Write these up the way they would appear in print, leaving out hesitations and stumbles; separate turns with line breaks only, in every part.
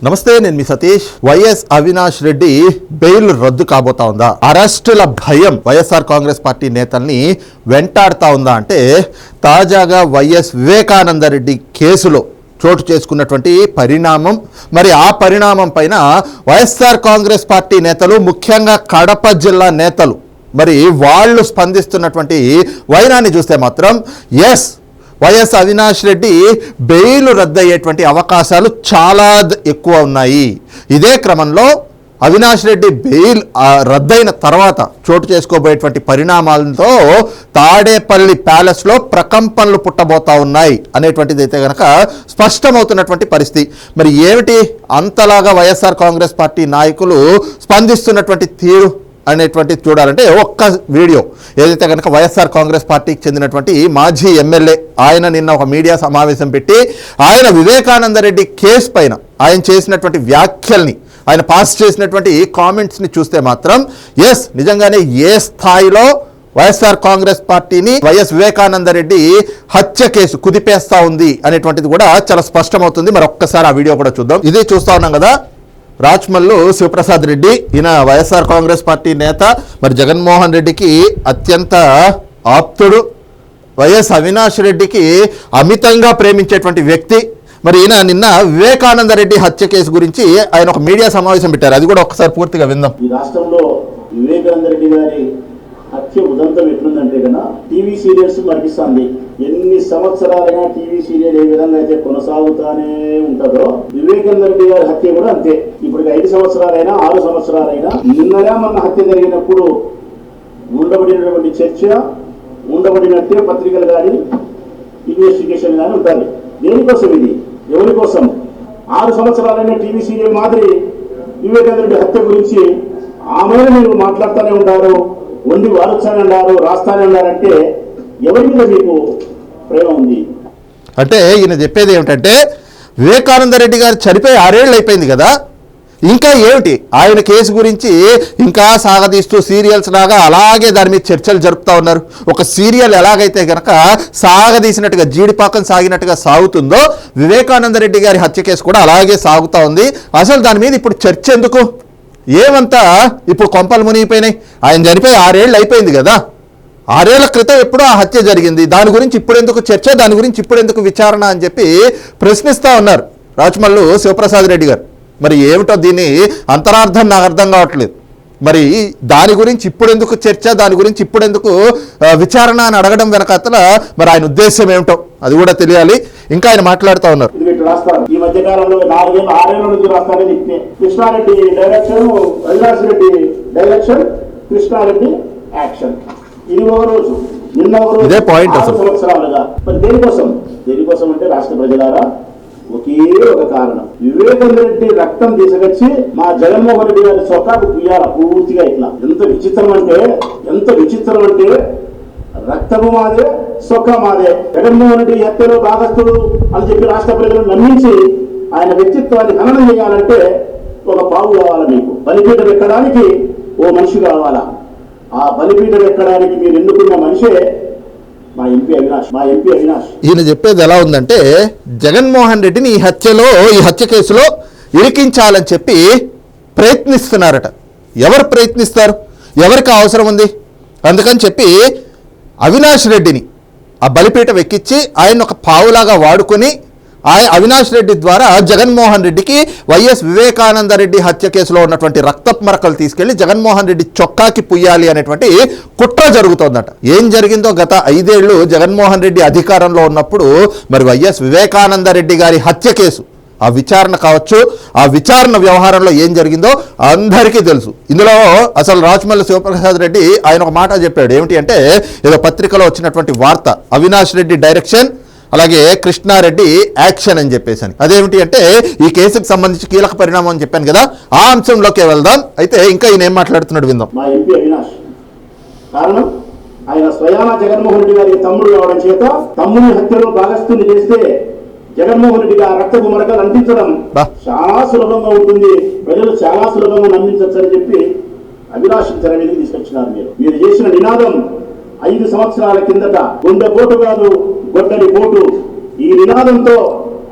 నమస్తే, నేను మీ Satish. YS Avinash Reddy bail రద్దు కాబోతా ఉందా? అరెస్టుల భయం వైఎస్ఆర్ కాంగ్రెస్ పార్టీ నేతల్ని వెంటాడుతా ఉందా అంటే తాజాగా వైఎస్ వివేకానంద రెడ్డి కేసులో చోటు చేసుకున్నటువంటి పరిణామం, మరి ఆ పరిణామం పైన వైఎస్ఆర్ కాంగ్రెస్ పార్టీ నేతలు, ముఖ్యంగా కడప జిల్లా నేతలు, మరి వాళ్ళు స్పందిస్తున్నటువంటి వైనాన్ని చూస్తే మాత్రం ఎస్, వైఎస్ అవినాష్ రెడ్డి బెయిల్ రద్దయ్యేటువంటి అవకాశాలు చాలా ఎక్కువ ఉన్నాయి. ఇదే క్రమంలో అవినాష్ రెడ్డి బెయిల్ రద్దయిన తర్వాత చోటు చేసుకోబోయేటువంటి పరిణామాలతో తాడేపల్లి ప్యాలెస్లో ప్రకంపనలు పుట్టబోతా ఉన్నాయి అనేటువంటిది అయితే కనుక స్పష్టమవుతున్నటువంటి పరిస్థితి. మరి ఏమిటి అంతలాగా వైఎస్ఆర్ కాంగ్రెస్ పార్టీ నాయకులు స్పందిస్తున్నటువంటి తీరు అనేటువంటిది చూడాలంటే ఒక్క వీడియో ఏదైతే కనుక వైఎస్ఆర్ కాంగ్రెస్ పార్టీకి చెందినటువంటి మాజీ ఎమ్మెల్యే ఆయన నిన్న ఒక మీడియా సమావేశం పెట్టి ఆయన వివేకానంద రెడ్డి కేసు పైన ఆయన చేసినటువంటి వ్యాఖ్యల్ని, ఆయన పాస్ చేసినటువంటి కామెంట్స్ని చూస్తే మాత్రం ఎస్, నిజంగానే ఏ స్థాయిలో వైఎస్ఆర్ కాంగ్రెస్ పార్టీని వైఎస్ వివేకానంద రెడ్డి హత్య కేసు కుదిపేస్తా ఉంది అనేటువంటిది కూడా చాలా స్పష్టమవుతుంది. మరి ఒక్కసారి ఆ వీడియో కూడా చూద్దాం. ఇది చూస్తా ఉన్నాం కదా, రాచమల్లు శివప్రసాద్ రెడ్డి, ఈయన వైఎస్ఆర్ కాంగ్రెస్ పార్టీ నేత, మరి జగన్మోహన్ రెడ్డికి అత్యంత ఆప్తుడు, వైఎస్ అవినాష్ రెడ్డికి అమితంగా ప్రేమించేటువంటి వ్యక్తి. మరి ఈయన నిన్న వివేకానంద రెడ్డి హత్య కేసు గురించి ఆయన ఒక మీడియా సమావేశం పెట్టారు. అది కూడా ఒకసారి పూర్తిగా విందాం.
ఈ రాష్ట్రంలో వివేకానంద రెడ్డి గారి హత్య ఉదంతం ఎట్లుందంటే కన్నా టీవీ సీరియల్స్ మరిపిస్తుంది. ఎన్ని సంవత్సరాలైనా టీవీ సీరియల్ ఏ విధంగా అయితే కొనసాగుతానే ఉంటుందో వివేకానంద రెడ్డి గారి హత్య కూడా అంతే. ఇప్పటికి 5 సంవత్సరాలైనా 6 సంవత్సరాలైనా నిన్నగా మన హత్య జరిగినప్పుడు ఉండబడినటువంటి చర్చ, ఉండబడినట్టే పత్రికలు కానీ ఇన్వెస్టిగేషన్ కానీ ఉంటుంది. దేనికోసం ఇది? ఎవరి కోసం? 6 సంవత్సరాలైనా టీవీ సీరియల్ మాదిరి వివేకానంద రెడ్డి హత్య గురించి ఆమె మీరు మాట్లాడుతూనే ఉంటారు, వండి వారుస్తానే ఉన్నారు, రాస్తానే ఉన్నారంటే ఎవరి మీద మీకు ప్రేమ ఉంది?
అంటే ఈయన చెప్పేది ఏమిటంటే వివేకానంద రెడ్డి గారు చనిపోయి 6 ఏళ్ళు అయిపోయింది కదా, ఇంకా ఏమిటి ఆయన కేసు గురించి ఇంకా సాగదీస్తూ సీరియల్స్ లాగా అలాగే దాని మీద చర్చలు జరుపుతూ ఉన్నారు. ఒక సీరియల్ ఎలాగైతే కనుక సాగదీసినట్టుగా జీడిపాకం సాగినట్టుగా సాగుతుందో వివేకానంద రెడ్డి గారి హత్య కేసు కూడా అలాగే సాగుతూ ఉంది. అసలు దాని మీద ఇప్పుడు చర్చ ఎందుకు? ఏమంతా ఇప్పుడు కొంపలు మునిగిపోయినాయి. ఆయన చనిపోయి 6 ఏళ్ళు అయిపోయింది కదా, 6 ఏళ్ల క్రితం ఎప్పుడో ఆ హత్య జరిగింది, దాని గురించి ఇప్పుడు ఎందుకు చర్చ, దాని గురించి ఇప్పుడు ఎందుకు విచారణ అని చెప్పి ప్రశ్నిస్తూ ఉన్నారు రాచమల్లు శివప్రసాద్ రెడ్డి గారు. మరి ఏమిటో దీని అంతరార్థం నాకు అర్థం కావట్లేదు. మరి దాని గురించి ఇప్పుడు ఎందుకు చర్చ, దాని గురించి ఇప్పుడు ఎందుకు విచారణ అని అడగడం వెనకాతల మరి ఆయన ఉద్దేశం ఏమిటో అది కూడా తెలియాలి. ఇంకా ఆయన మాట్లాడుతూ ఉన్నారు.
ఈ మధ్య కాలంలో 4 ఏళ్ళు 6 ఏళ్ళ నుంచి రాస్తారని Krishna Reddy direction, Avinash Reddy direction, Krishna Reddy action. ఇది ఒక రోజు, నిన్న ఒక రోజు, 6 సంవత్సరాలుగా. మరి దేనికోసం అంటే రాష్ట్ర ప్రజలారా ఒకే ఒక కారణం, వివేకానంద రెడ్డి రక్తం తీసుకొచ్చి మా జగన్మోహన్ రెడ్డి గారి చొక్కాకు పుయ్యాల పూర్తిగా. ఇట్లా ఎంత విచిత్రం అంటే రక్తము మాదే, సొక్క మాదే. జగన్మోహన్ రెడ్డి హత్యలో భాగస్థుడు అని చెప్పి రాష్ట్ర ప్రజలను నమ్మించి ఆయన వ్యక్తిత్వాన్ని హననం చేయాలంటే ఒక పావు కావాలా? మీకు బలిపీఠం ఎక్కడానికి ఓ మనిషి కావాలా? ఆ బలిపీఠం ఎక్కడానికి మీరు ఎన్నుకున్న మనిషే మా ఎంపీ అవినాష్.
ఈయన చెప్పేది ఎలా ఉందంటే జగన్మోహన్ రెడ్డిని ఈ హత్య కేసులో ఇరికించాలని చెప్పి ప్రయత్నిస్తున్నారట. ఎవరు ప్రయత్నిస్తారు? ఎవరికి అవసరం ఉంది? అందుకని చెప్పి అవినాష్ రెడ్డిని ఆ బలిపీఠం ఎక్కించి ఆయన ఒక పావులాగా వాడుకొని అవినాష్ రెడ్డి ద్వారా జగన్మోహన్ రెడ్డికి వైఎస్ వివేకానంద రెడ్డి హత్య కేసులో ఉన్నటువంటి రక్తపు మరకలు తీసుకెళ్లి జగన్మోహన్ రెడ్డి చొక్కాకి పుయ్యాలి అనేటువంటి కుట్ర జరుగుతోందట. ఏం జరిగిందో గత 5 ఏళ్లు జగన్మోహన్ రెడ్డి అధికారంలో ఉన్నప్పుడు మరి వైఎస్ వివేకానంద రెడ్డి గారి హత్య కేసు ఆ విచారణ కావచ్చు, ఆ విచారణ వ్యవహారంలో ఏం జరిగిందో అందరికీ తెలుసు. ఇందులో అసలు రాచమల్లి శివప్రసాద్ రెడ్డి ఆయన ఒక మాట చెప్పాడు. ఏమిటి అంటే ఏదో పత్రికలో వచ్చినటువంటి వార్త, అవినాష్ రెడ్డి డైరెక్షన్ అలాగే కృష్ణారెడ్డి యాక్షన్ అని చెప్పేసి. అదేమిటి అంటే ఈ కేసుకు సంబంధించి కీలక పరిణామం అని చెప్పాను కదా, ఆ అంశంలోకి వెళ్దాం. అయితే ఇంకా ఈయన ఏం మాట్లాడుతున్నాడు విందాం.
మా ఎంపీ అవినాష్ కారణం ఆయన స్వయానా జగన్మోహన్ రెడ్డి గారికి తమ్ముడు కావడం చేత తమ్ముని హత్యలో భాగస్థుని చేస్తే జగన్మోహన్ రెడ్డికి ఆ రక్తపు మరకలు అందించడం చాలా సులభంగా ఉంటుంది, ప్రజలు చాలా సులభంగా నమ్మించవచ్చు అని చెప్పి అవినాష్ తెర మీదకి తీసుకొచ్చినారు. మీరు చేసిన నినాదం 5 సంవత్సరాల కిందట గుండె పోటు కాదు గొడ్డలి పోటు, ఈ నినాదంతో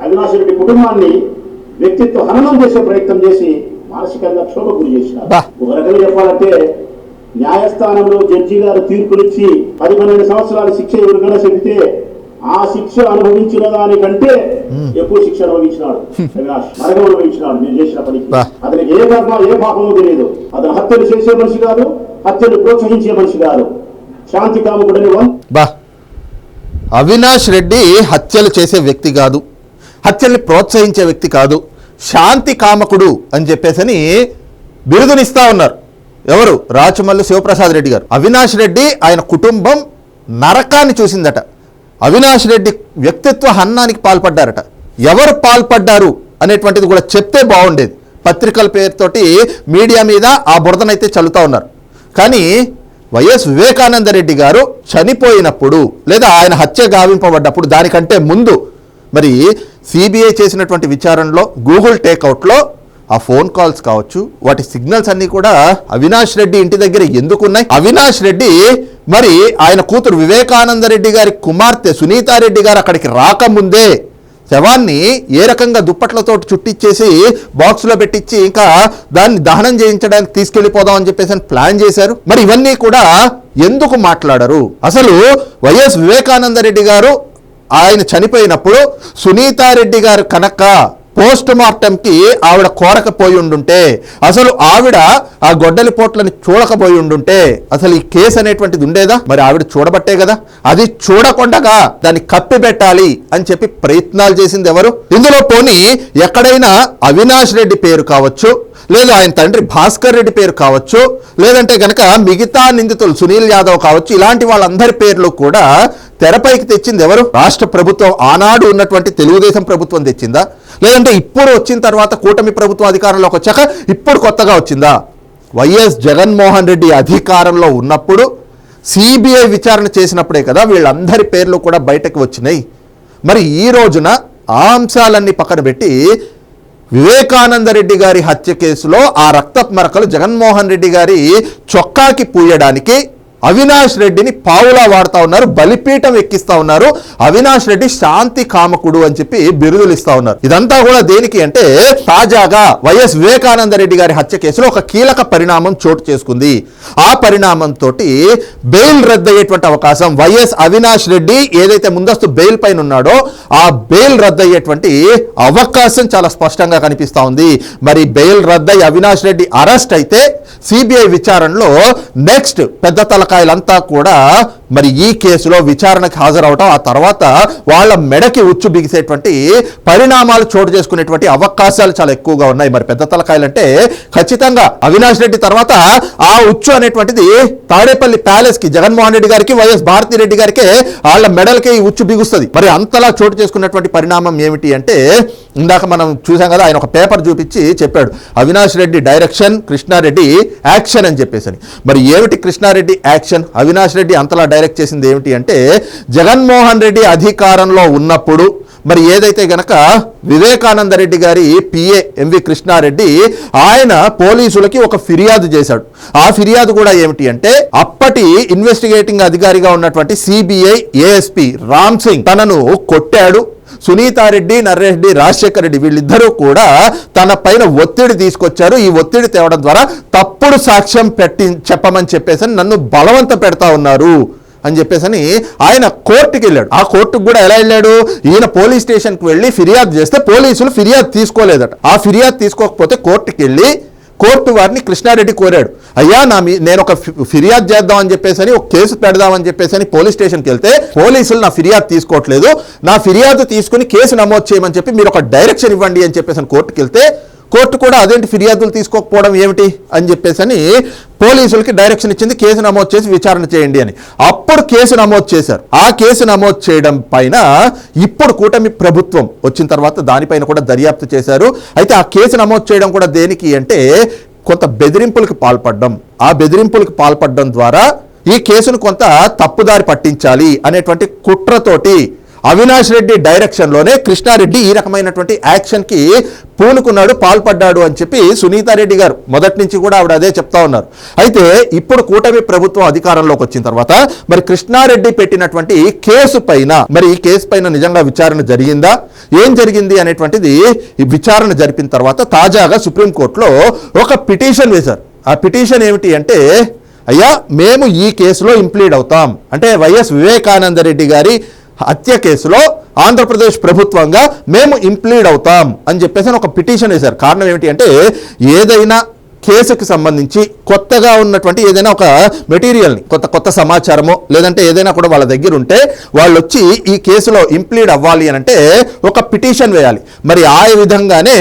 అవినాష్ రెడ్డి కుటుంబాన్ని వ్యక్తిత్వ హననం చేసే ప్రయత్నం చేసి మానసికంగా క్షోభ గురి చేసినారు. ఒక రకంగా చెప్పాలంటే న్యాయస్థానంలో జడ్జి గారు తీర్పునిచ్చి 10-12 సంవత్సరాల శిక్ష ఎవరికైనా చెబితే ఆ శిక్ష అనుభవించిన దానికంటే ఎక్కువ శిక్ష అనుభవించినాడు అవినాష్. నరకం అనుభవించినాడు మీరు చేసిన పనికి. అతనికి ఏ కర్మ ఏ పాపమో తెలియదు. అతను హత్యలు చేసే మనిషి కాదు, హత్యలు ప్రోత్సహించే మనిషి కాదు. శాంతి కాముకుడని
అవినాష్ రెడ్డి హత్యలు చేసే వ్యక్తి కాదు, హత్యల్ని ప్రోత్సహించే వ్యక్తి కాదు, శాంతి కామకుడు అని చెప్పేసని బిరుదునిస్తా ఉన్నారు. ఎవరు? రాచమల్లు శివప్రసాద్ రెడ్డి గారు. అవినాష్ రెడ్డి ఆయన కుటుంబం నరకాన్ని చూసిందట. అవినాష్ రెడ్డి వ్యక్తిత్వ హననానికి పాల్పడ్డారట. ఎవరు పాల్పడ్డారు అనేటువంటిది కూడా చెప్తే బాగుండేది. పత్రికల పేరుతోటి మీడియా మీద ఆ బురదనైతే చల్లుతూ ఉన్నారు. కానీ వైఎస్ వివేకానంద రెడ్డి గారు చనిపోయినప్పుడు లేదా ఆయన హత్య గావింపబడ్డప్పుడు దానికంటే ముందు మరి సిబిఐ చేసినటువంటి విచారణలో గూగుల్ టేక్అవుట్లో ఆ ఫోన్ కాల్స్ కావచ్చు, వాటి సిగ్నల్స్ అన్నీ కూడా అవినాష్ రెడ్డి ఇంటి దగ్గర ఎందుకున్నాయి? అవినాష్ రెడ్డి మరి ఆయన కూతురు వివేకానంద రెడ్డి గారి కుమార్తె సునీతారెడ్డి గారు అక్కడికి రాకముందే శవాన్ని ఏ రకంగా దుప్పట్లతో చుట్టిచ్చేసి బాక్స్లో పెట్టించి ఇంకా దాన్ని దహనం చేయించడానికి తీసుకెళ్లిపోదాం అని చెప్పేసి ప్లాన్ చేశారు. మరి ఇవన్నీ కూడా ఎందుకు మాట్లాడరు? అసలు వైఎస్ వివేకానంద రెడ్డి గారు ఆయన చనిపోయినప్పుడు సునీతారెడ్డి గారు కనుక పోస్ట్ మార్టంకి ఆవిడ కోరకపోయి ఉండుంటే, అసలు ఆవిడ ఆ గొడ్డలి పోట్లని చూడకపోయి ఉండుంటే అసలు ఈ కేసు అనేటువంటిది ఉండేదా? మరి ఆవిడ చూడబట్టే కదా. అది చూడకుండా దాన్ని కప్పి పెట్టాలి అని చెప్పి ప్రయత్నాలు చేసింది ఎవరు? ఇందులో పోనీ ఎక్కడైనా అవినాష్ రెడ్డి పేరు కావచ్చు, లేదా ఆయన తండ్రి భాస్కర్ రెడ్డి పేరు కావచ్చు, లేదంటే కనుక మిగతా నిందితులు సునీల్ యాదవ్ కావచ్చు, ఇలాంటి వాళ్ళందరి పేర్లు కూడా తెరపైకి తెచ్చింది ఎవరు? రాష్ట్ర ప్రభుత్వం, ఆనాడు ఉన్నటువంటి తెలుగుదేశం ప్రభుత్వం తెచ్చిందా? లేదంటే ఇప్పుడు వచ్చిన తర్వాత కూటమి ప్రభుత్వం అధికారంలోకి వచ్చాక ఇప్పుడు కొత్తగా వచ్చిందా? వైఎస్ జగన్మోహన్ రెడ్డి అధికారంలో ఉన్నప్పుడు సిబిఐ విచారణ చేసినప్పుడే కదా వీళ్ళందరి పేర్లు కూడా బయటకు వచ్చినాయి. మరి ఈ రోజున ఆ అంశాలన్నీ పక్కన పెట్టి వివేకానంద రెడ్డి గారి హత్య కేసులో ఆ రక్తపు మరకలు జగన్మోహన్ రెడ్డి గారి చొక్కాకి పూయడానికి అవినాష్ రెడ్డిని పావులా వాడుతూ ఉన్నారు, బలిపీఠం ఎక్కిస్తా ఉన్నారు. అవినాష్ రెడ్డి శాంతి కామకుడు అని చెప్పి బిరుదులు ఇస్తా ఉన్నారు. ఇదంతా కూడా దేనికి అంటే తాజాగా వైఎస్ వివేకానంద రెడ్డి గారి హత్య కేసులో ఒక కీలక పరిణామం చోటు చేసుకుంది. ఆ పరిణామంతో బెయిల్ రద్దయ్యేటువంటి అవకాశం, వైఎస్ అవినాష్ రెడ్డి ఏదైతే ముందస్తు బెయిల్ పైన ఉన్నాడో ఆ బెయిల్ రద్దయ్యేటువంటి అవకాశం చాలా స్పష్టంగా కనిపిస్తా ఉంది. మరి బెయిల్ రద్దయి అవినాష్ రెడ్డి అరెస్ట్ అయితే సిబిఐ విచారణలో నెక్స్ట్ పెద్ద తలకాయలంతా కూడా మరి ఈ కేసులో విచారణకు హాజరవటం, ఆ తర్వాత వాళ్ళ మెడకి ఉచ్చు బిగిసేటువంటి పరిణామాలు చోటు చేసుకునేటువంటి అవకాశాలు చాలా ఎక్కువగా ఉన్నాయి. మరి పెద్ద తలకాయలు అంటే ఖచ్చితంగా అవినాష్ రెడ్డి తర్వాత ఆ ఉచ్చు అనేటువంటిది తాడేపల్లి ప్యాలెస్ కి జగన్మోహన్ రెడ్డి గారికి, వైఎస్ భారతి రెడ్డి గారికి వాళ్ళ మెడలకి ఈ ఉచ్చు బిగుస్తుంది. మరి అంతలా చోటు చేసుకున్నటువంటి పరిణామం ఏమిటి అంటే ఇందాక మనం చూసాం కదా, ఆయన ఒక పేపర్ చూపించి చెప్పాడు అవినాష్ రెడ్డి డైరెక్షన్, కృష్ణారెడ్డి యాక్షన్ అని చెప్పేసి. మరి ఏమిటి కృష్ణారెడ్డి యాక్షన్? అవినాష్ రెడ్డి అంతలా డైరెక్ట్ చేసింది ఏమిటి అంటే జగన్మోహన్ రెడ్డి అధికారంలో ఉన్నప్పుడు మరి ఏదైతే గనక వివేకానంద రెడ్డి గారి పిఏ ఎంవి కృష్ణారెడ్డి ఆయన పోలీసులకి ఒక ఫిర్యాదు చేశాడు. ఆ ఫిర్యాదు కూడా ఏమిటి అంటే అప్పటి ఇన్వెస్టిగేటింగ్ అధికారిగా ఉన్నటువంటి సిబిఐ ఏఎస్పీ రామ్ సింగ్ తనను కొట్టాడు. సునీతారెడ్డి, నర్రెడ్డి, రాజశేఖర రెడ్డి వీళ్ళిద్దరూ కూడా తన పైన ఒత్తిడి తీసుకొచ్చారు. ఈ ఒత్తిడి తేవడం ద్వారా తప్పుడు సాక్ష్యం చెప్పమని చెప్పేసి నన్ను బలవంత పెడతా ఉన్నారు అని చెప్పేసి ఆయన కోర్టుకి వెళ్ళాడు. ఆ కోర్టుకు కూడా ఎలా వెళ్ళాడు? ఈయన పోలీస్ స్టేషన్కి వెళ్ళి ఫిర్యాదు చేస్తే పోలీసులు ఫిర్యాదు తీసుకోలేదట. ఆ ఫిర్యాదు తీసుకోకపోతే కోర్టుకి వెళ్ళి కోర్టు వారిని కృష్ణారెడ్డి కోరాడు, అయ్యా నేను ఒక ఫిర్యాదు చేద్దాం అని చెప్పేసి ఒక కేసు పెడదామని చెప్పేసి పోలీస్ స్టేషన్కి వెళ్తే పోలీసులు నా ఫిర్యాదు తీసుకోవట్లేదు, నా ఫిర్యాదు తీసుకుని కేసు నమోదు చేయమని చెప్పి మీరు ఒక డైరెక్షన్ ఇవ్వండి అని చెప్పేసి కోర్టుకి వెళ్తే కోర్టు కూడా అదేంటి ఫిర్యాదులు తీసుకోకపోవడం ఏమిటి అని చెప్పేసి పోలీసులకి డైరెక్షన్ ఇచ్చింది, కేసు నమోదు చేసి విచారణ చేయండి అని. అప్పుడు కేసు నమోదు చేశారు. ఆ కేసు నమోదు చేయడం పైన ఇప్పుడు కూటమి ప్రభుత్వం వచ్చిన తర్వాత దానిపైన కూడా దర్యాప్తు చేశారు. అయితే ఆ కేసు నమోదు చేయడం కూడా దేనికి అంటే కొంత బెదిరింపులకు పాల్పడడం, ఆ బెదిరింపులకు పాల్పడడం ద్వారా ఈ కేసును కొంత తప్పుదారి పట్టించాలి అనేటువంటి కుట్రతోటి అవినాష్ రెడ్డి డైరెక్షన్లోనే కృష్ణారెడ్డి ఈ రకమైనటువంటి యాక్షన్కి పూనుకున్నాడు, పాల్పడ్డాడు అని చెప్పి సునీతారెడ్డి గారు మొదటి నుంచి కూడా ఆవిడ అదే చెప్తా ఉన్నారు. అయితే ఇప్పుడు కూటమి ప్రభుత్వం అధికారంలోకి వచ్చిన తర్వాత మరి కృష్ణారెడ్డి పెట్టినటువంటి కేసు పైన, మరి ఈ కేసు పైన నిజంగా విచారణ జరిగిందా, ఏం జరిగింది అనేటువంటిది ఈ విచారణ జరిపిన తర్వాత తాజాగా సుప్రీంకోర్టులో ఒక పిటిషన్ వేశారు. ఆ పిటిషన్ ఏమిటి అంటే, అయ్యా మేము ఈ కేసులో ఇంప్లీడ్ అవుతాం, అంటే వైఎస్ వివేకానందరెడ్డి గారి హత్య కేసులో ఆంధ్రప్రదేశ్ ప్రభుత్వంగా మేము ఇంప్లీడ్ అవుతాం అని చెప్పేసి ఒక పిటిషన్ వేశారు. కారణం ఏమిటి అంటే, ఏదైనా కేసుకి సంబంధించి కొత్తగా ఉన్నటువంటి ఏదైనా ఒక మెటీరియల్ని, కొత్త సమాచారము లేదంటే ఏదైనా కూడా వాళ్ళ దగ్గర ఉంటే వాళ్ళు వచ్చి ఈ కేసులో ఇంప్లీడ్ అవ్వాలి అని అంటే ఒక పిటిషన్ వేయాలి. మరి ఆ విధంగానే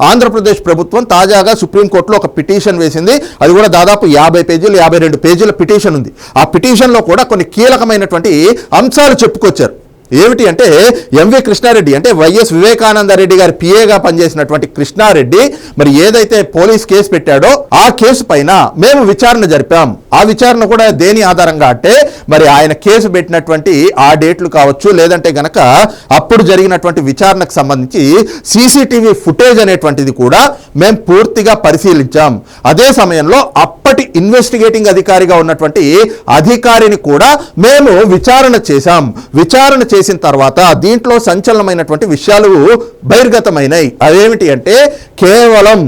ఆంధ్రప్రదేశ్ ప్రభుత్వం తాజాగా సుప్రీంకోర్టులో ఒక పిటిషన్ వేసింది. అది కూడా దాదాపు 50 పేజీలు 52 పేజీల పిటిషన్ ఉంది. ఆ పిటిషన్లో కూడా కొన్ని కీలకమైనటువంటి అంశాలు చెప్పుకొచ్చారు. ఏమిటి అంటే, ఎంవి కృష్ణారెడ్డి అంటే వైఎస్ వివేకానందరెడ్డి గారి పిఏగా పనిచేసినటువంటి కృష్ణారెడ్డి మరి ఏదైతే పోలీస్ కేసు పెట్టాడో ఆ కేసు పైన మేము విచారణ జరిపాం. ఆ విచారణ కూడా దేని ఆధారంగా అంటే, మరి ఆయన కేసు పెట్టినటువంటి ఆ డేట్లు కావచ్చు, లేదంటే గనక అప్పుడు జరిగినటువంటి విచారణకు సంబంధించి సీసీటీవీ ఫుటేజ్ అనేటువంటిది కూడా మేము పూర్తిగా పరిశీలించాం. అదే సమయంలో అప్పటి ఇన్వెస్టిగేటింగ్ అధికారిగా ఉన్నటువంటి అధికారిని కూడా మేము విచారణ చేశాం. విచారణ చేసిన తర్వాత దీంట్లో సంచలనమైనటువంటి విషయాలు బహిర్గతమైనాయి. అదేమిటి అంటే, కేవలం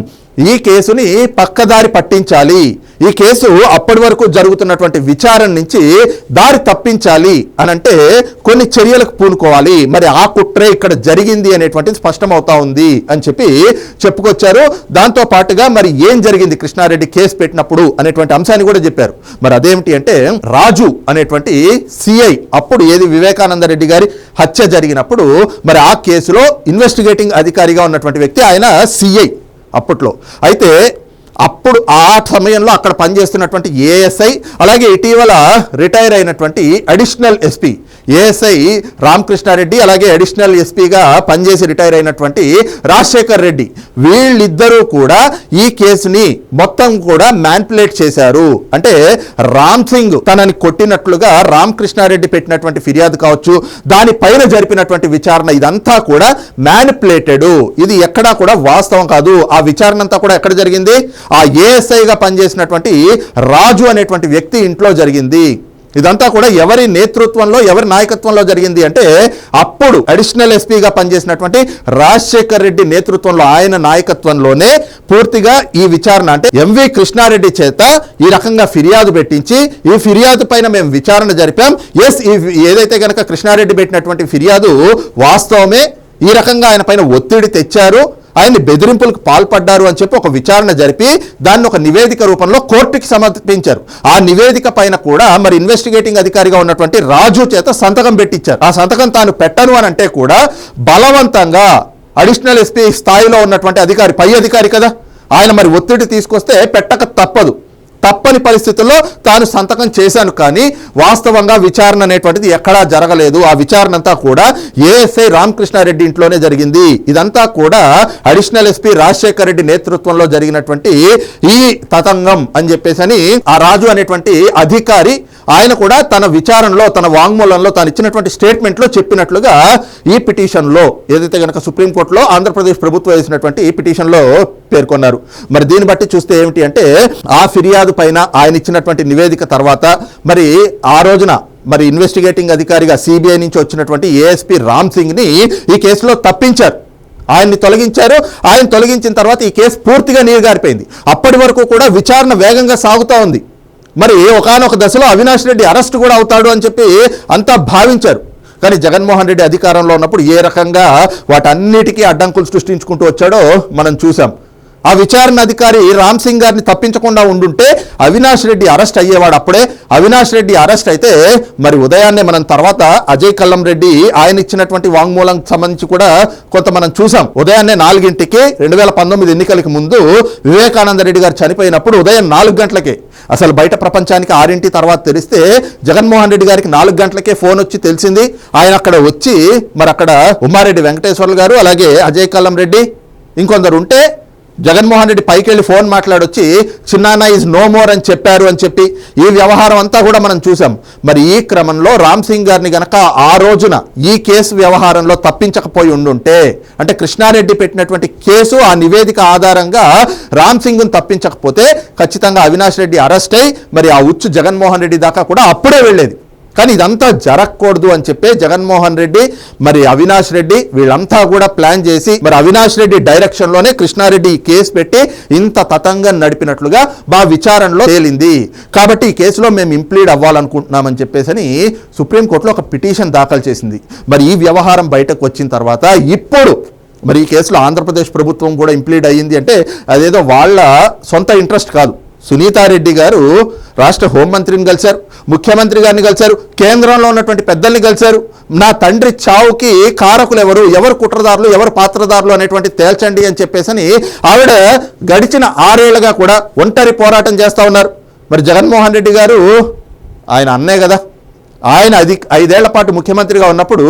ఈ కేసుని పక్కదారి పట్టించాలి, ఈ కేసు అప్పటి వరకు జరుగుతున్నటువంటి విచారణ నుంచి దారి తప్పించాలి అని అంటే కొన్ని చర్యలకు పూనుకోవాలి. మరి ఆ కుట్రే ఇక్కడ జరిగింది అనేటువంటిది స్పష్టమవుతా ఉంది అని చెప్పి చెప్పుకొచ్చారు. దాంతో పాటుగా మరి ఏం జరిగింది కృష్ణారెడ్డి కేసు పెట్టినప్పుడు అనేటువంటి అంశాన్ని కూడా చెప్పారు. మరి అదేమిటి అంటే, రాజు అనేటువంటి సిఐ అప్పుడు ఏది వివేకానందరెడ్డి గారి హత్య జరిగినప్పుడు మరి ఆ కేసులో ఇన్వెస్టిగేటింగ్ అధికారిగా ఉన్నటువంటి వ్యక్తి ఆయన సిఐ అప్పట్లో. అయితే అప్పుడు ఆ సమయంలో అక్కడ పనిచేస్తున్నటువంటి ఏఎస్ఐ, అలాగే ఇటీవల రిటైర్ అయినటువంటి అడిషనల్ ఎస్పీ ఏఎస్ఐ రామకృష్ణారెడ్డి, అలాగే అడిషనల్ ఎస్పీగా పనిచేసి రిటైర్ అయినటువంటి రాజశేఖర్ రెడ్డి, వీళ్ళిద్దరూ కూడా ఈ కేసుని మొత్తం కూడా మ్యానిపులేట్ చేశారు. అంటే రామ్ సింగ్ తనని కొట్టినట్లుగా రామకృష్ణారెడ్డి పెట్టినటువంటి ఫిర్యాదు కావచ్చు, దానిపైన జరిపినటువంటి విచారణ ఇదంతా కూడా మ్యానిపులేటెడ్, ఇది ఎక్కడా కూడా వాస్తవం కాదు. ఆ విచారణ అంతా కూడా ఎక్కడ జరిగింది, ఆ ఏఎస్ఐగా పనిచేసినటువంటి రాజు అనేటువంటి వ్యక్తి ఇంట్లో జరిగింది. ఇదంతా కూడా ఎవరి నేతృత్వంలో, ఎవరి నాయకత్వంలో జరిగింది అంటే, అప్పుడు అడిషనల్ ఎస్పీగా పనిచేసినటువంటి రాజశేఖర్ రెడ్డి నేతృత్వంలో, ఆయన నాయకత్వంలోనే పూర్తిగా ఈ విచారణ అంటే ఎంవి కృష్ణారెడ్డి చేత ఈ రకంగా ఫిర్యాదు పెట్టించి, ఈ ఫిర్యాదు పైన మేము విచారణ జరిపాం. ఎస్, ఏదైతే కనుక కృష్ణారెడ్డి పెట్టినటువంటి ఫిర్యాదు వాస్తవమే, ఈ రకంగా ఆయన పైన ఒత్తిడి తెచ్చారు, ఆయన్ని బెదిరింపులకు పాల్పడ్డారు అని చెప్పి ఒక విచారణ జరిపి దాన్ని ఒక నివేదిక రూపంలో కోర్టుకి సమర్పించారు. ఆ నివేదిక పైన కూడా మరి ఇన్వెస్టిగేటింగ్ అధికారిగా ఉన్నటువంటి రాజు చేత సంతకం పెట్టించారు. ఆ సంతకం తాను పెట్టను అని అంటే కూడా బలవంతంగా అడిషనల్ ఎస్పీ స్థాయిలో ఉన్నటువంటి అధికారి, పై అధికారి కదా, ఆయన మరి ఒత్తిడి తీసుకొస్తే పెట్టక తప్పని పరిస్థితుల్లో తాను సంతకం చేశాను. కానీ వాస్తవంగా విచారణ అనేటువంటిది ఎక్కడా జరగలేదు. ఆ విచారణ అంతా కూడా ఏఎస్ఐ రామకృష్ణారెడ్డి ఇంట్లోనే జరిగింది. ఇదంతా కూడా అడిషనల్ ఎస్పీ రాజశేఖర్ రెడ్డి నేతృత్వంలో జరిగినటువంటి ఈ తతంగం అని చెప్పేసి ఆ రాజు అనేటువంటి అధికారి ఆయన కూడా తన విచారణలో, తన వాంగ్మూలంలో, తాను ఇచ్చినటువంటి స్టేట్మెంట్లో చెప్పినట్లుగా ఈ పిటిషన్లో, ఏదైతే కనుక సుప్రీంకోర్టులో ఆంధ్రప్రదేశ్ ప్రభుత్వం వేసినటువంటి ఈ పిటిషన్లో పేర్కొన్నారు. మరి దీన్ని బట్టి చూస్తే ఏమిటి అంటే, ఆ ఫిర్యాదు పైన ఆయన ఇచ్చినటువంటి నివేదిక తర్వాత మరి ఆ రోజున మరి ఇన్వెస్టిగేటింగ్ అధికారిగా సిబిఐ నుంచి వచ్చినటువంటి ఏఎస్పీ రామ్ సింగ్ని ఈ కేసులో తప్పించారు, ఆయన్ని తొలగించారు. ఆయన తొలగించిన తర్వాత ఈ కేసు పూర్తిగా నీరుగారిపోయింది. అప్పటి వరకు కూడా విచారణ వేగంగా సాగుతూ ఉంది. మరి ఒకానొక దశలో అవినాష్ రెడ్డి అరెస్ట్ కూడా అవుతాడు అని చెప్పి అంతా భావించారు. కానీ జగన్మోహన్ రెడ్డి అధికారంలో ఉన్నప్పుడు ఏ రకంగా వాటన్నిటికీ అడ్డంకులు సృష్టించుకుంటూ వచ్చాడో మనం చూసాం. ఆ విచారణ అధికారి రామ్ సింగ్ గారిని తప్పించకుండా ఉండుంటే అవినాష్ రెడ్డి అరెస్ట్ అయ్యేవాడు. అప్పుడే అవినాష్ రెడ్డి అరెస్ట్ అయితే మరి ఉదయాన్నే మనం తర్వాత అజయ్ కల్లం రెడ్డి ఆయన ఇచ్చినటువంటి వాంగ్మూలం సంబంధించి కూడా కొంత మనం చూసాం. ఉదయాన్నే 4 2019 ఎన్నికలకు ముందు వివేకానంద రెడ్డి గారు చనిపోయినప్పుడు ఉదయం 4 గంటలకే, అసలు బయట ప్రపంచానికి 6 తర్వాత తెలిస్తే జగన్మోహన్ రెడ్డి గారికి 4 గంటలకే ఫోన్ వచ్చి తెలిసింది. ఆయన అక్కడ వచ్చి మరి అక్కడ ఉమ్మారెడ్డి వెంకటేశ్వర్లు గారు, అలాగే అజయ్ కల్లం రెడ్డి, ఇంకొందరు ఉంటే జగన్మోహన్ రెడ్డి పైకి వెళ్ళి ఫోన్ మాట్లాడొచ్చి చిన్నాన్న ఈజ్ నో మోర్ అని చెప్పారు అని చెప్పి ఈ వ్యవహారం అంతా కూడా మనం చూసాం. మరి ఈ క్రమంలో రామ్ సింగ్ గారిని గనక ఆ రోజున ఈ కేసు వ్యవహారంలో తప్పించకపోయి ఉండుంటే, అంటే కృష్ణారెడ్డి పెట్టినటువంటి కేసు ఆ నివేదిక ఆధారంగా రామ్ సింగ్ను తప్పించకపోతే ఖచ్చితంగా అవినాష్ రెడ్డి అరెస్ట్ అయ్యి మరి ఆ ఉచ్చు జగన్మోహన్ రెడ్డి దాకా కూడా అప్పుడే వెళ్ళేది. కానీ ఇదంతా జరగకూడదు అని చెప్పి జగన్మోహన్ రెడ్డి మరి అవినాష్ రెడ్డి వీళ్ళంతా కూడా ప్లాన్ చేసి మరి అవినాష్ రెడ్డి డైరెక్షన్లోనే కృష్ణారెడ్డి ఈ కేసు పెట్టి ఇంత తతంగం నడిపినట్లుగా మా విచారణలో తేలింది. కాబట్టి ఈ కేసులో మేము ఇంప్లీడ్ అవ్వాలనుకుంటున్నామని చెప్పేసి సుప్రీంకోర్టులో ఒక పిటిషన్ దాఖలు చేసింది. మరి ఈ వ్యవహారం బయటకు వచ్చిన తర్వాత ఇప్పుడు మరి ఈ కేసులో ఆంధ్రప్రదేశ్ ప్రభుత్వం కూడా ఇంప్లీడ్ అయ్యింది. అంటే అదేదో వాళ్ళ సొంత ఇంట్రెస్ట్ కాదు. సునీతారెడ్డి గారు రాష్ట్ర హోంమంత్రిని కలిశారు, ముఖ్యమంత్రి గారిని కలిశారు, కేంద్రంలో ఉన్నటువంటి పెద్దల్ని కలిశారు. నా తండ్రి చావుకి కారకులు ఎవరు కుట్రదారులు, ఎవరు పాత్రదారులు అనేటువంటి తేల్చండి అని చెప్పేసి ఆవిడ గడిచిన 6 ఏళ్లుగా కూడా ఒంటరి పోరాటం చేస్తూ ఉన్నారు. మరి జగన్మోహన్ రెడ్డి గారు ఆయన అన్నే కదా, ఆయన 5 ఏళ్ల పాటు ముఖ్యమంత్రిగా ఉన్నప్పుడు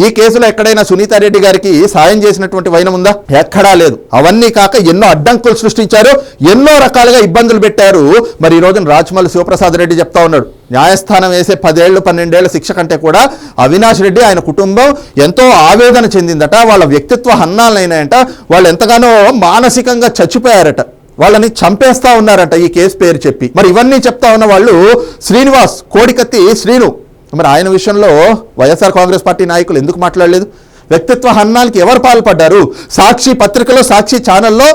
ఈ కేసులో ఎక్కడైనా సునీతారెడ్డి గారికి సాయం చేసినటువంటి వైనం ఉందా? ఎక్కడా లేదు. అవన్నీ కాక ఎన్నో అడ్డంకులు సృష్టించారు, ఎన్నో రకాలుగా ఇబ్బందులు పెట్టారు. మరి ఈ రోజున రాచమల్లి శివప్రసాద్ రెడ్డి చెప్తా ఉన్నాడు, న్యాయస్థానం వేసే 10 ఏళ్ళు 12 ఏళ్ల శిక్ష కంటే కూడా అవినాష్ రెడ్డి ఆయన కుటుంబం ఎంతో ఆవేదన చెందిందట. వాళ్ళ వ్యక్తిత్వ హననాలైనాయంట, వాళ్ళు ఎంతగానో మానసికంగా చచ్చిపోయారట, వాళ్ళని చంపేస్తా ఉన్నారట ఈ కేసు పేరు చెప్పి. మరి ఇవన్నీ చెప్తా ఉన్న వాళ్ళు శ్రీనివాస్, కోడికత్తి శ్రీను, మరి ఆయన విషయంలో వైఎస్ఆర్ కాంగ్రెస్ పార్టీ నాయకులు ఎందుకు మాట్లాడలేదు? వ్యక్తిత్వ హననాలకి ఎవరు పాల్పడ్డారు? సాక్షి పత్రికలో, సాక్షి ఛానల్లో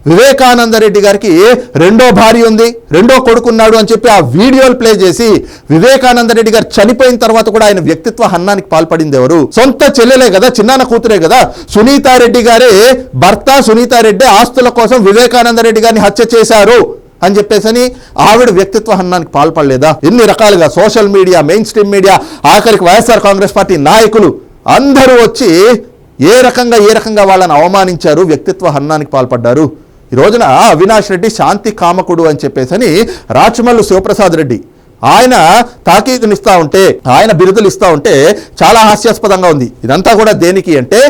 వివేకానంద రెడ్డి గారికి 2వ భార్య ఉంది, 2వ కొడుకున్నాడు అని చెప్పి ఆ వీడియోలు ప్లే చేసి వివేకానంద రెడ్డి గారు చనిపోయిన తర్వాత కూడా ఆయన వ్యక్తిత్వ హననానికి పాల్పడింది ఎవరు? సొంత చెల్లెలే కదా, చిన్నాన్న కూతురే కదా. సునీతారెడ్డి గారే భర్త, సునీతారెడ్డి ఆస్తుల కోసం వివేకానంద రెడ్డి గారిని హత్య చేశారు అని చెప్పేసి ఆవిడ వ్యక్తిత్వ హననానికి పాల్పడలేదా? ఎన్ని రకాలుగా social media, main stream media, ఆఖరికి వైఎస్ఆర్ కాంగ్రెస్ పార్టీ నాయకులు అందరూ వచ్చి ఏ రకంగా వాళ్ళని అవమానించారు, వ్యక్తిత్వ హననానికి పాల్పడ్డారు. ఈ రోజున అవినాష్ రెడ్డి శాంతి కామకుడు అని చెప్పేసి రాచమల్లు శివప్రసాద్ రెడ్డి ఆయన తాకీదునిస్తూ ఉంటే, ఆయన బిరుదులు ఇస్తూ ఉంటే చాలా హాస్యాస్పదంగా ఉంది. ఇదంతా కూడా దేనికి అంటే,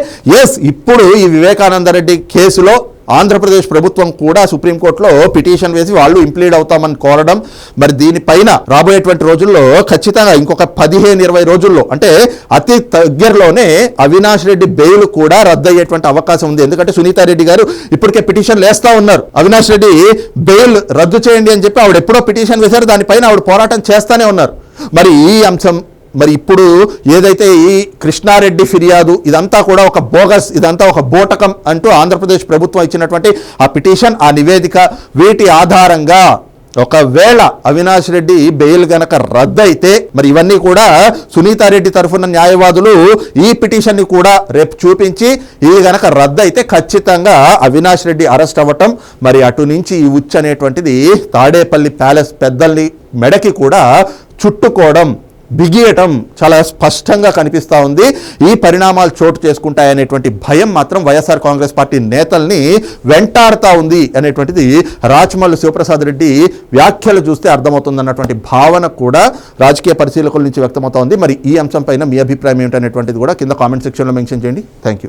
ఇప్పుడు ఈ వివేకానంద రెడ్డి కేసులో ఆంధ్రప్రదేశ్ ప్రభుత్వం కూడా సుప్రీంకోర్టులో పిటిషన్ వేసి వాళ్ళు ఇంప్లీడ్ అవుతామని కోరడం. మరి దీనిపైన రాబోయేటువంటి రోజుల్లో ఖచ్చితంగా ఇంకొక 15-20 రోజుల్లో, అంటే అతి దగ్గరలోనే అవినాష్ రెడ్డి బెయిల్ కూడా రద్దయ్యేటువంటి అవకాశం ఉంది. ఎందుకంటే సునీతారెడ్డి గారు ఇప్పటికే పిటిషన్లు వేస్తూ ఉన్నారు, అవినాష్ రెడ్డి బెయిల్ రద్దు చేయండి అని చెప్పి. ఆవిడ ఎప్పుడో పిటిషన్ వేశారు, దానిపైన ఆవిడ పోరాటం చేస్తూనే ఉన్నారు. మరి ఈ అంశం, మరి ఇప్పుడు ఏదైతే ఈ కృష్ణారెడ్డి ఫిర్యాదు ఇదంతా కూడా ఒక బోగస్, ఇదంతా ఒక బోటకం అంటూ ఆంధ్రప్రదేశ్ ప్రభుత్వం ఇచ్చినటువంటి ఆ పిటిషన్, ఆ నివేదిక, వీటి ఆధారంగా ఒకవేళ అవినాష్ రెడ్డి బెయిల్ గనక రద్దయితే మరి ఇవన్నీ కూడా సునీతారెడ్డి తరఫున న్యాయవాదులు ఈ పిటిషన్ని కూడా రేపు చూపించి ఇది గనక రద్దయితే ఖచ్చితంగా అవినాష్ రెడ్డి అరెస్ట్ అవ్వటం, మరి అటు నుంచి ఈ ఉచ్చు అనేటువంటిది తాడేపల్లి ప్యాలెస్ పెద్దల్ని మెడకి కూడా చుట్టుకోవడం, బిగియటం చాలా స్పష్టంగా కనిపిస్తూ ఉంది. ఈ పరిణామాలు చోటు చేసుకుంటాయనేటువంటి భయం మాత్రం వైఎస్ఆర్ కాంగ్రెస్ పార్టీ నేతల్ని వెంటాడుతూ ఉంది అనేటువంటిది రాచమల్లు శివప్రసాద్ రెడ్డి వ్యాఖ్యలు చూస్తే అర్థమవుతుందన్నటువంటి భావన కూడా రాజకీయ పరిశీలకుల నుంచి వ్యక్తమవుతా ఉంది. మరి ఈ అంశం పైన మీ అభిప్రాయం ఏమిటనేటువంటిది కూడా కింద కామెంట్ సెక్షన్లో మెన్షన్ చేయండి. Thank you.